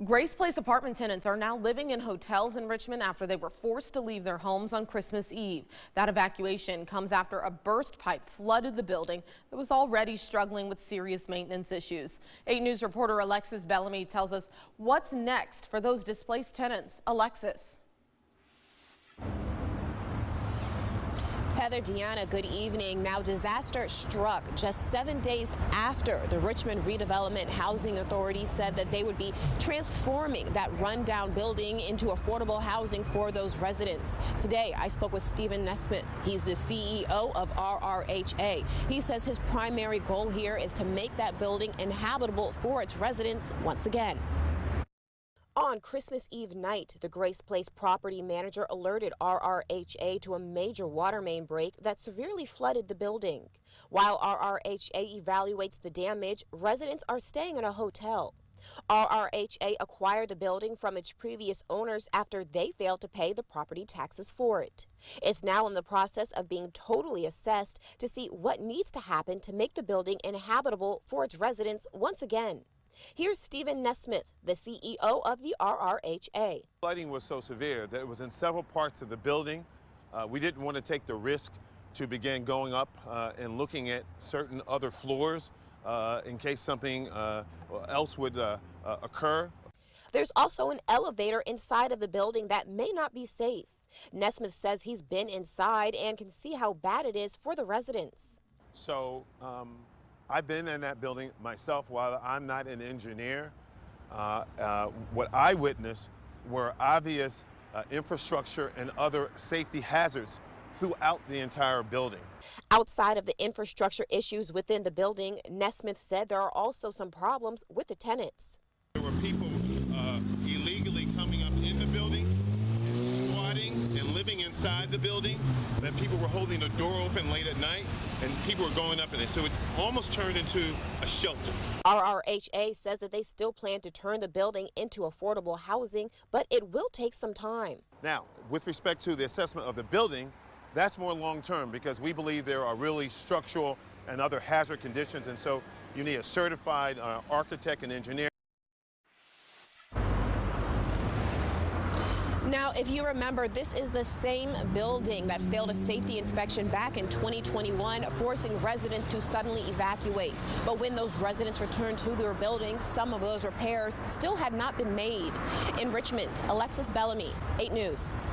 Grace Place apartment tenants are now living in hotels in Richmond after they were forced to leave their homes on Christmas Eve. That evacuation comes after a burst pipe flooded the building that was already struggling with serious maintenance issues. 8 News reporter Alexis Bellamy tells us what's next for those displaced tenants. Alexis. Heather, Deanna, good evening. Now, disaster struck just 7 days after the Richmond Redevelopment Housing Authority said that they would be transforming that rundown building into affordable housing for those residents. Today, I spoke with Stephen Nesmith. He's the CEO of RRHA. He says his primary goal here is to make that building inhabitable for its residents once again. On Christmas Eve night, the Grace Place property manager alerted RRHA to a major water main break that severely flooded the building. While RRHA evaluates the damage, residents are staying in a hotel. RRHA acquired the building from its previous owners after they failed to pay the property taxes for it. It's now in the process of being totally assessed to see what needs to happen to make the building inhabitable for its residents once again. Here's Stephen Nesmith, the CEO of the RRHA. Flooding was so severe that it was in several parts of the building. We didn't want to take the risk to begin going up and looking at certain other floors in case something else would occur. There's also an elevator inside of the building that may not be safe. Nesmith says he's been inside and can see how bad it is for the residents. So I've been in that building myself. While I'm not an engineer, what I witnessed were obvious infrastructure and other safety hazards throughout the entire building. Outside of the infrastructure issues within the building, Nesmith said there are also some problems with the tenants. There were people illegally coming up in the building and squatting and living inside the building. That people were holding the door open late at night and people were going up in it. So it almost turned into a shelter. RRHA says that they still plan to turn the building into affordable housing, but it will take some time. Now, with respect to the assessment of the building, that's more long-term because we believe there are really structural and other hazard conditions, and so you need a certified architect and engineer. Now, if you remember, this is the same building that failed a safety inspection back in 2021, forcing residents to suddenly evacuate. But when those residents returned to their buildings, some of those repairs still had not been made. In Richmond, Alexis Bellamy, 8 News.